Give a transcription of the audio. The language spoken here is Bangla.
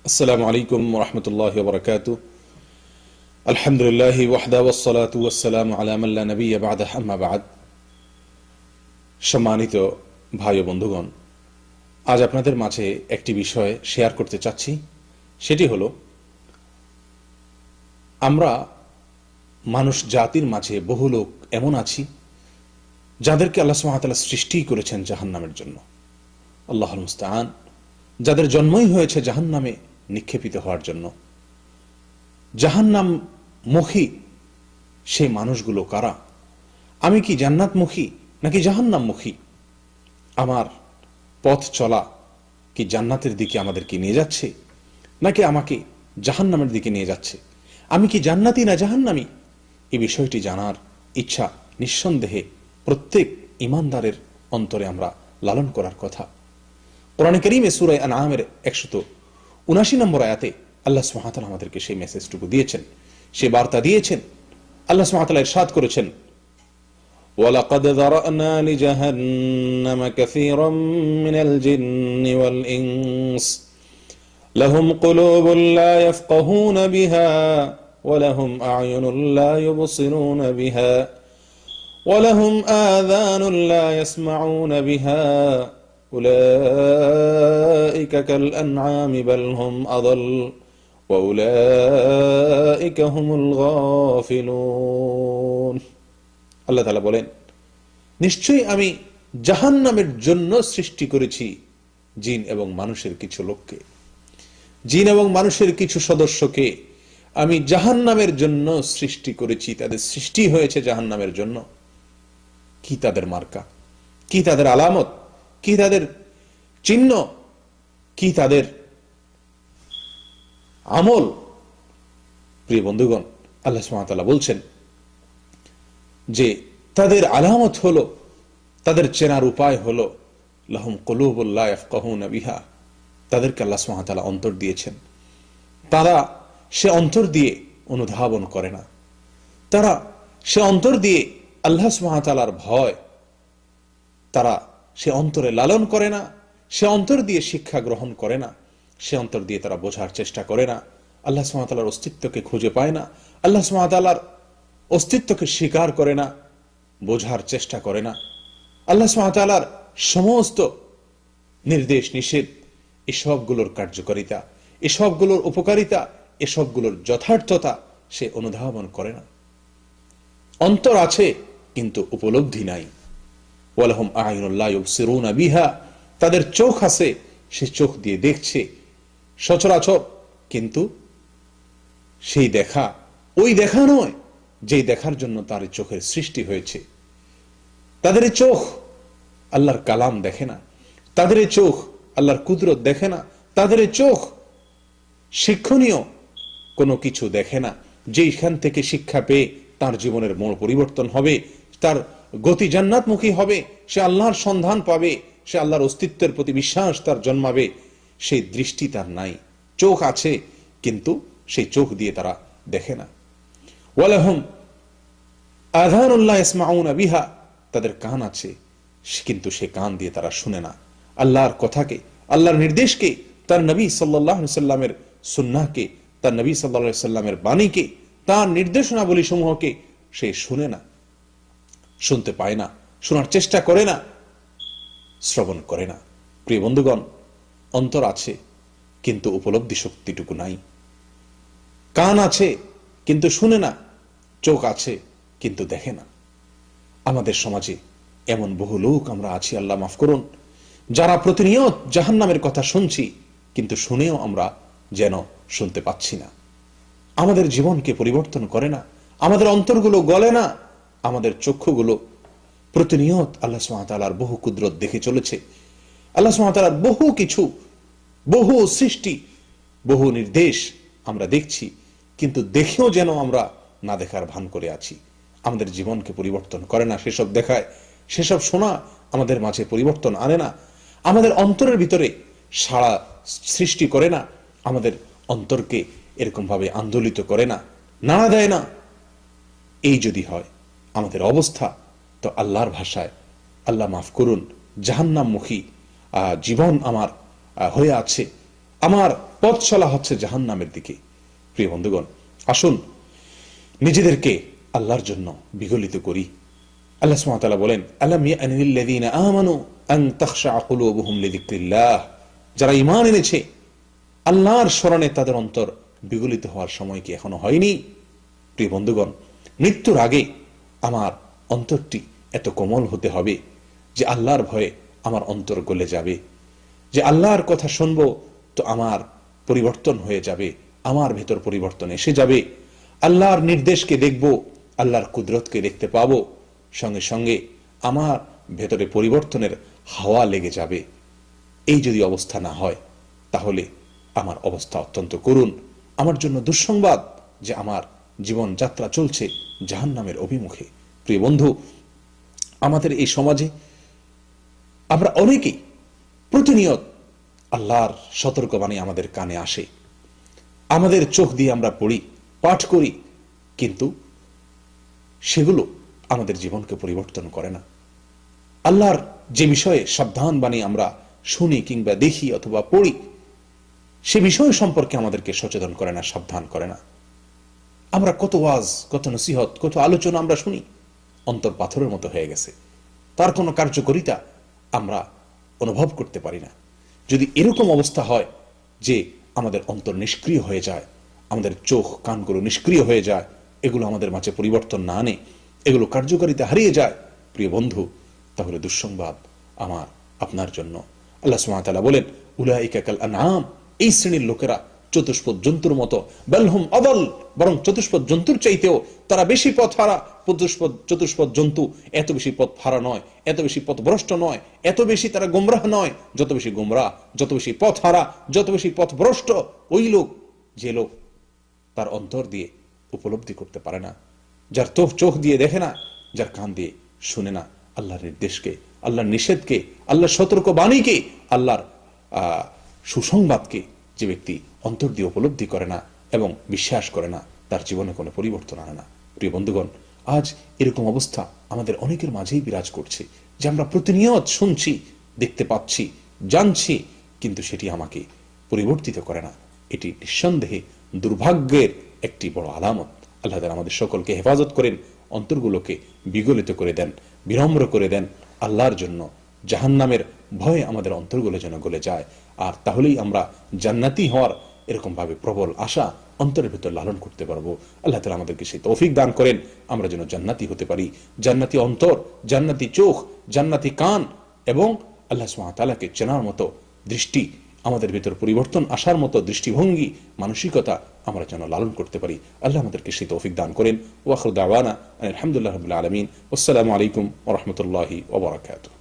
আসসালামু আলাইকুম ওয়া রাহমাতুল্লাহি ওয়া বারাকাতুহু। আলহামদুলিল্লাহি ওয়াহদা ওয়াসসালাতু ওয়াসসালামু আলা মান লা নাবিয়্যা বা'দা, আম্মা বা'দ। সম্মানিত ভাই ও বন্ধুগণ, আজ আপনাদের মাঝে একটি বিষয় শেয়ার করতে চাচ্ছি। সেটি হলো, আমরা মানুষ জাতির মাঝে বহু লোক এমন আছি যাদেরকে আল্লাহ সুবহানাহু ওয়া তাআলা সৃষ্টি করেছেন জাহান্নামের জন্য। আল্লাহুল মুস্তাআন। যাদের জন্মই হয়েছে জাহান্নামে নিক্ষেপিত হওয়ার জন্য। জাহান্নাম মুখী সেই মানুষগুলো কারা? আমি কি জান্নাতমুখী নাকি জাহান্নামমুখী? আমার পথ চলা কি জান্নাতের দিকে আমাদেরকে নিয়ে যাচ্ছে নাকি আমাকে জাহান্নামের দিকে নিয়ে যাচ্ছে? আমি কি জান্নাতি না জাহান্নামী? এই বিষয়টি জানার ইচ্ছা নিঃসন্দেহে প্রত্যেক ঈমানদারের অন্তরে আমরা লালন করার কথা। কোরআনে কারীমে সূরা আনআমের 179 নম্বর আয়াতে আল্লাহ সুবহানাহু ওয়া তাআলা আমাদেরকে সেই মেসেজটুকু দিয়েছেন, সেই বার্তা দিয়েছেন। আল্লাহ সুবহানাহু ওয়া তাআলা ইরশাদ করেছেন, ওয়ালাকাদ যারানা লিজাহান্নামা কাসীরাম মিনাল জিন্নি ওয়াল ইনস লাহুম কুলুবুন লা ইয়াফকাহুনা বিহা ওয়া লাহুম আ'য়ুনুন লা ইউবসিরুনা বিহা ওয়া লাহুম আযানুন লা ইয়াসমাউনা বিহা উলাইকা কাল আনআমি বাল হুম আযাল ওয়া উলাইকা হুমুল গাফিলুন। আল্লাহ তাআলা বলেন, নিশ্চয়ই আমি জাহান্নামের জন্য সৃষ্টি করেছি জিন এবং মানুষের কিছু লোককে, জিন এবং মানুষের কিছু সদস্যকে আমি জাহান্নামের জন্য সৃষ্টি করেছি। তাদের সৃষ্টি হয়েছে জাহান্নামের জন্য। কি তাদের মার্কা, কি তাদের আলামত, কি তাদের চিহ্ন, কি তাদের আমল? প্রিয় বন্ধুগণ, আল্লাহ সুবহানাহু ওয়া তাআলা বলছেন যে তাদের আলামত হলো, তাদের চেনার উপায় হলো, লাহুম কুলুবুন লা ইয়াফকাহুনা বিহা। তাদেরকে আল্লাহ সুবহানাহু ওয়া তাআলা অন্তর দিয়েছেন, তারা সে অন্তর দিয়ে অনুধাবন করে না। তারা সে অন্তর দিয়ে আল্লাহ সুবহানাহু ওয়া তাআলার ভয় তারা সে অন্তরে লালন করে না। সে অন্তর দিয়ে শিক্ষা গ্রহণ করে না। সে অন্তর দিয়ে তারা বোঝার চেষ্টা করে না। আল্লাহ সুবহানাহু ওয়া তাআলার অস্তিত্বকে খুঁজে পায় না। আল্লাহ সুবহানাহু ওয়া তাআলার অস্তিত্বকে স্বীকার করে না, বোঝার চেষ্টা করে না। আল্লাহ সুবহানাহু ওয়া তাআলার সমস্ত নির্দেশ নিষেধ, এসবগুলোর কার্যকারিতা, এসবগুলোর উপকারিতা, এসবগুলোর যথার্থতা সে অনুধাবন করে না। অন্তর আছে কিন্তু উপলব্ধি নাই। ওয়ালাহুম আ'য়ুনুন লা ইউবসিরুনা বিহা। তাদের চোখ আছে, সে চোখ দিয়ে দেখছে সচরাচর, কিন্তু সেই দেখা ওই দেখা নয় যেই দেখার জন্য তার চোখের সৃষ্টি হয়েছে। তাদের চোখ আল্লাহর কালাম দেখে না। তাদের চোখ আল্লাহর কুদরত দেখে না। তাদের চোখ শিক্ষণীয় কোনো কিছু দেখে না, যেইখান থেকে শিক্ষা পেয়ে তার জীবনের মোড় পরিবর্তন হবে, তার গতি জান্নাতমুখী হবে, সে আল্লাহর সন্ধান পাবে, সে আল্লাহর অস্তিত্বের প্রতি বিশ্বাস তার জন্মাবে। সেই দৃষ্টি তার নাই। চোখ আছে কিন্তু সেই চোখ দিয়ে তারা দেখে না। ওয়ালাহুম আযানুন লা ইয়াসমাউনা বিহা। তাদের কান আছে কিন্তু সে কান দিয়ে তারা শুনে না। আল্লাহর কথাকে, আল্লাহর নির্দেশকে, তার নবী সাল্লাল্লাহু আলাইহি সাল্লামের সুন্নাহকে, তার নবী সাল্লাল্লাহু আলাইহি সাল্লামের বাণীকে, তার নির্দেশনাবলী সমূহকে সে শুনে না, শুনতে পায় না, শোনার চেষ্টা করে না, শ্রবণ করে না। প্রিয় বন্ধুগণ, অন্তর আছে কিন্তু উপলব্ধি শক্তিটুকু নাই। কান আছে কিন্তু শুনে না, চোখ আছে কিন্তু দেখে না। আমাদের সমাজে এমন বহু লোক আমরা আছি, আল্লাহ মাফ করুন, যারা প্রতিনিয়ত জাহান্নামের কথা শুনছি কিন্তু শুনেও আমরা যেন শুনতে পাচ্ছি না। আমাদের জীবনকে পরিবর্তন করে না, আমাদের অন্তরগুলো গলে না, আমাদের চক্ষুগুলো প্রতিনিয়ত আল্লাহ সুবহানাহু ওয়া তাআলার বহু কুদরত দেখে চলেছে। আল্লাহ সুবহানাহু ওয়া তাআলার বহু কিছু, বহু সৃষ্টি, বহু নির্দেশ আমরা দেখছি, কিন্তু দেখেও যেন আমরা না দেখার ভান করে আছি। আমাদের জীবনকে পরিবর্তন করে না সেসব দেখায়, সেসব শোনা আমাদের মাঝে পরিবর্তন আনে না, আমাদের অন্তরের ভিতরে সাড়া সৃষ্টি করে না, আমাদের অন্তরকে এরকম ভাবে আন্দোলিত করে না, নাড়া দেয় না। এই যদি হয় আমাদের অবস্থা, তো আল্লাহর ভাষায় আল্লাহ মাফ করুন জাহান্নামমুখী জীবন আমার হয়ে আছে। আমার পথ চলা হচ্ছে জাহান্নামের দিকে। প্রিয় বন্ধুগণ, আসুন নিজেদেরকে আল্লাহর জন্য বিগলিত করি। আল্লাহ সুবহানাহু ওয়া তাআলা বলেন, আলাম ইয়ানিল লাযীনা আমানু আন তাখশা কুলুবুহুম লিযিকরিল্লাহ, যারা ঈমান এনেছে আল্লাহর স্মরণে তাদের অন্তর বিগলিত হওয়ার সময় কি এখনো হয়নি? প্রিয় বন্ধুগণ, মৃত্যুর আগে আমার অন্তরটি এত কোমল হতে হবে যে আল্লাহর ভয়ে আমার অন্তর গলে যাবে, যে আল্লাহর কথা শুনবো তো আমার পরিবর্তন হয়ে যাবে, আমার ভেতর পরিবর্তন এসে যাবে, আল্লাহর নির্দেশকে দেখব, আল্লাহর কুদরতকে দেখতে পাবো, সঙ্গে সঙ্গে আমার ভেতরে পরিবর্তনের হাওয়া লেগে যাবে। এই যদি অবস্থা না হয় তাহলে আমার অবস্থা অত্যন্ত করুণ। আমার জন্য দুঃসংবাদ যে আমার জীবন যাত্রা চলছে জাহান্নামের অভিমুখে। প্রিয় বন্ধু, আমাদের এই সমাজে আমরা অনেকেই প্রতিনিয়ত আল্লাহর সতর্কবাণী আমাদের কানে আসে, আমাদের চোখ দিয়ে আমরা পড়ি, পাঠ করি, কিন্তু সেগুলো আমাদের জীবনকে পরিবর্তন করে না। আল্লাহর যে বিষয়ে সাবধান বাণী আমরা শুনি কিংবা দেখি অথবা পড়ি, সে বিষয় সম্পর্কে আমাদেরকে সচেতন করে না, সাবধান করে না। আমরা কত ওয়াজ, কত নসিহত, কত আলোচনা আমরা শুনি, অন্তর পাথরের মতো হয়ে গেছে, তার কোনো কার্যকারিতা আমরা অনুভব করতে পারি না। যদি এরকম অবস্থা হয় যে আমাদের অন্তর নিষ্ক্রিয় হয়ে যায়, আমাদের চোখ কানগুলো নিষ্ক্রিয় হয়ে যায়, এগুলো আমাদের মাঝে পরিবর্তন না আনে, এগুলো কার্যকারিতা হারিয়ে যায়, প্রিয় বন্ধু, তাহলে দুঃসংবাদ আমার আপনার জন্য। আল্লাহ সুবহানাহু ওয়া তাআলা বলেন, উলাইকা কাল আনআম, এই শ্রেণীর লোকেরা চতুষ্পদ জন্তুর মতো, বালহুম আদাল, বরং চতুষ্পদ জন্তুর চাইতেও তারা বেশি পথ হারা। চতুষ্পদ জন্তু এত বেশি পথ হারা নয়, এত বেশি পথভ্রষ্ট নয়, এত বেশি তারা গোমরাহ নয়, যত বেশি গোমরাহ, যত বেশি পথ হারা, যত বেশি পথভ্রষ্ট ওই লোক, যে লোক তার অন্তর দিয়ে উপলব্ধি করতে পারে না, যার চোখ দিয়ে দেখে না, যার কান দিয়ে শুনে না আল্লাহর নির্দেশকে, আল্লাহর নিষেধকে, আল্লাহর সতর্ক বাণীকে, আল্লাহর সুসংবাদকে। যে ব্যক্তি অন্তর দিয়ে উপলব্ধি করে না এবং বিশ্বাস করে না, তার জীবনে কোনো পরিবর্তন আনে না। প্রিয় বন্ধুগণ, আজ এরকম অবস্থা আমাদের অনেকের মাঝেই বিরাজ করছে, যে আমরা প্রতিনিয়ত শুনছি, দেখতে পাচ্ছি, জানছি, কিন্তু সেটি আমাকে পরিবর্তিত করে না। এটি নিঃসন্দেহে দুর্ভাগ্যের একটি বড় আলামত। আল্লাহ তাআলা আমাদের সকলকে হেফাজত করেন, অন্তরগুলোকে বিগলিত করে দেন, বিনম্র করে দেন আল্লাহর জন্য। জাহান্নামের ভয়ে আমাদের অন্তরগুলো যেন গলে যায়, আর তাহলেই আমরা জান্নাতি হওয়ার এরকম ভাবে প্রবল আশা অন্তরের ভিতর লালন করতে পারবো। আল্লাহ তাআলা আমাদেরকে সেই তৌফিক দান করেন, আমরা যেন জান্নাতি হতে পারি। জান্নাতি অন্তর, জান্নাতি চোখ, জান্নাতি কান এবং আল্লাহ সুবহানাহু ওয়া তাআলাকে চেনার মতো দৃষ্টি, আমাদের ভিতর পরিবর্তন আসার মতো দৃষ্টিভঙ্গি, মানসিকতা আমরা যেন লালন করতে পারি। আল্লাহ আমাদেরকে সেই তৌফিক দান করেন। ওয়া আখিরু দাওয়ানা আলহামদুলিল্লাহি রাব্বিল আলামিন। আসসালামু আলাইকুম ওয়া রাহমাতুল্লাহি ওয়া বারাকাতুহু।